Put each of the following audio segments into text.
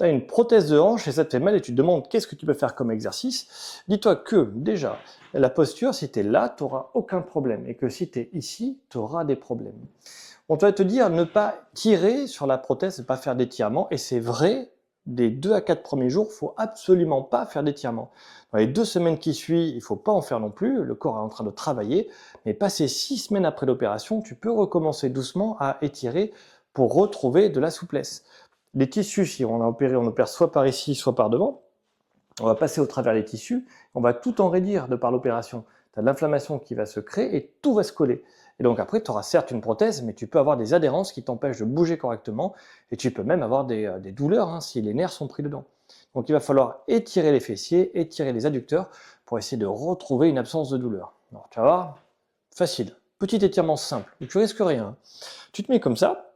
tu as une prothèse de hanche et ça te fait mal et tu te demandes qu'est-ce que tu peux faire comme exercice, dis-toi que déjà, la posture, si tu es là, tu n'auras aucun problème et que si tu es ici, tu auras des problèmes. On va te dire ne pas tirer sur la prothèse, ne pas faire d'étirement et c'est vrai, des 2 à 4 premiers jours, il ne faut absolument pas faire d'étirement. Dans les 2 semaines qui suivent, il ne faut pas en faire non plus, le corps est en train de travailler, mais passé 6 semaines après l'opération, tu peux recommencer doucement à étirer pour retrouver de la souplesse. Les tissus, si on a opéré, on opère soit par ici, soit par devant. On va passer au travers les tissus, on va tout enraidir de par l'opération. Tu as de l'inflammation qui va se créer et tout va se coller. Et donc après, tu auras certes une prothèse, mais tu peux avoir des adhérences qui t'empêchent de bouger correctement et tu peux même avoir des douleurs hein, si les nerfs sont pris dedans. Donc il va falloir étirer les fessiers, étirer les adducteurs pour essayer de retrouver une absence de douleur. Alors tu vas voir, facile, petit étirement simple, tu risques rien. Tu te mets comme ça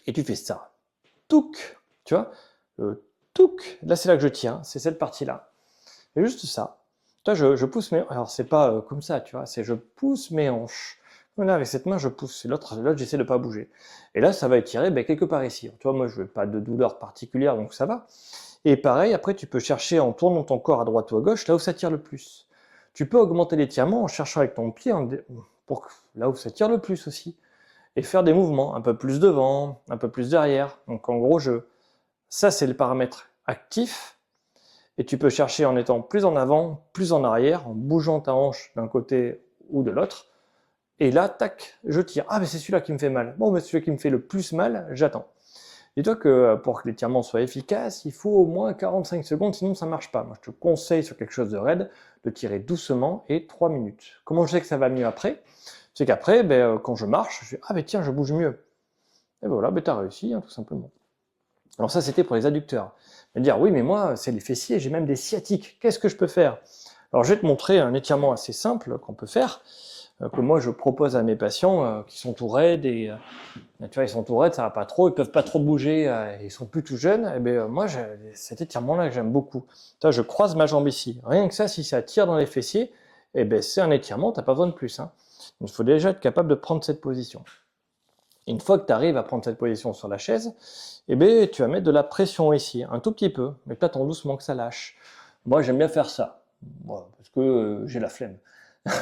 et tu fais ça. Touc, tu vois, touc, là c'est là que je tiens, c'est cette partie-là. Et juste ça. Toi, je pousse mes... Alors c'est pas comme ça, tu vois, c'est je pousse mes hanches. Voilà, avec cette main, je pousse. Et l'autre, j'essaie de pas bouger. Et là, ça va étirer quelque part ici. Tu vois, moi, je n'ai pas de douleur particulière, donc ça va. Et pareil, après, tu peux chercher en tournant ton corps à droite ou à gauche, là où ça tire le plus. Tu peux augmenter l'étirement en cherchant avec ton pied pour là où ça tire le plus aussi. Et faire des mouvements, un peu plus devant, un peu plus derrière. Donc en gros, ça c'est le paramètre actif. Et tu peux chercher en étant plus en avant, plus en arrière, en bougeant ta hanche d'un côté ou de l'autre. Et là, tac, je tire. Ah, mais c'est celui-là qui me fait mal. Bon, mais celui qui me fait le plus mal, j'attends. Dis-toi que pour que l'étirement soit efficace, il faut au moins 45 secondes, sinon ça ne marche pas. Moi, je te conseille sur quelque chose de raide de tirer doucement et 3 minutes. Comment je sais que ça va mieux après? C'est qu'après, quand je marche, je dis ah, mais tiens, je bouge mieux. Et voilà, tu as réussi, hein, tout simplement. Alors ça, c'était pour les adducteurs. Me dire, oui, mais moi, c'est les fessiers, j'ai même des sciatiques. Qu'est-ce que je peux faire? Alors, je vais te montrer un étirement assez simple qu'on peut faire, que moi, je propose à mes patients qui sont tout raides. Et tu vois, ils sont tout raides, ça va pas trop, ils peuvent pas trop bouger, ils sont plus tout jeunes. Et bien, moi, cet étirement-là, j'aime beaucoup. Tu vois, je croise ma jambe ici. Rien que ça, si ça tire dans les fessiers, et ben, c'est un étirement, tu n'as pas besoin de plus. Hein. Il faut déjà être capable de prendre cette position. Une fois que tu arrives à prendre cette position sur la chaise, eh bien, tu vas mettre de la pression ici, un tout petit peu, mais t'attends doucement que ça lâche. Moi, j'aime bien faire ça, parce que j'ai la flemme. Mais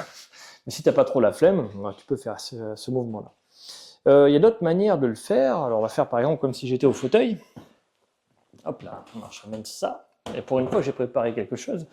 si tu n'as pas trop la flemme, tu peux faire ce mouvement-là. Il y a d'autres manières de le faire. Alors, on va faire par exemple comme si j'étais au fauteuil. Hop là, je ramène ça. Et pour une fois, j'ai préparé quelque chose.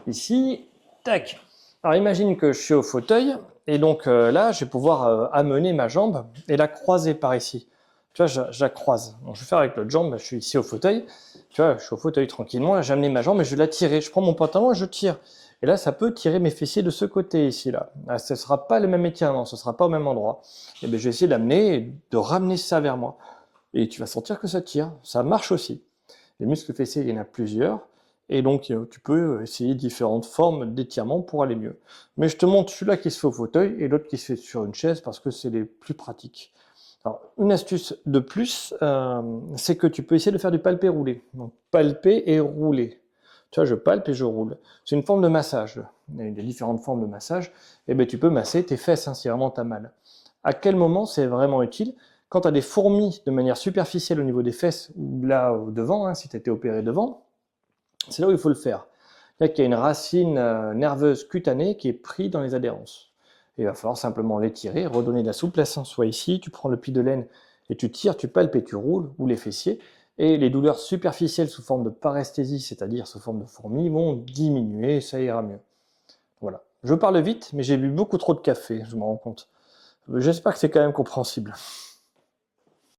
Ici, tac. Alors imagine que je suis au fauteuil et donc là je vais pouvoir amener ma jambe et la croiser par ici. Tu vois, je la croise. Donc, je vais faire avec l'autre jambe, je suis ici au fauteuil. Tu vois, je suis au fauteuil tranquillement, là j'ai amené ma jambe et je vais la tirer. Je prends mon pantalon et je tire. Et là ça peut tirer mes fessiers de ce côté ici là. Là ce ne sera pas le même étirement, ce ne sera pas au même endroit. Et bien je vais essayer d'amener et de ramener ça vers moi. Et tu vas sentir que ça tire. Ça marche aussi. Les muscles fessiers, il y en a plusieurs. Et donc, tu peux essayer différentes formes d'étirement pour aller mieux. Mais je te montre celui-là qui se fait au fauteuil et l'autre qui se fait sur une chaise parce que c'est les plus pratiques. Alors, une astuce de plus, c'est que tu peux essayer de faire du palpé roulé. Donc, palper et rouler. Tu vois, je palpe et je roule. C'est une forme de massage. Il y a des différentes formes de massage. Et bien, tu peux masser tes fesses si vraiment tu as mal. À quel moment c'est vraiment utile? Quand tu as des fourmis de manière superficielle au niveau des fesses ou là devant, si tu as été opéré devant, c'est là où il faut le faire. Là, il y a une racine nerveuse cutanée qui est prise dans les adhérences. Et il va falloir simplement l'étirer, redonner de la souplesse. Soit ici, tu prends le pli de laine et tu tires, tu palpes et tu roules, ou les fessiers. Et les douleurs superficielles sous forme de paresthésie, c'est-à-dire sous forme de fourmis, vont diminuer et ça ira mieux. Voilà. Je parle vite, mais j'ai bu beaucoup trop de café, je me rends compte. J'espère que c'est quand même compréhensible.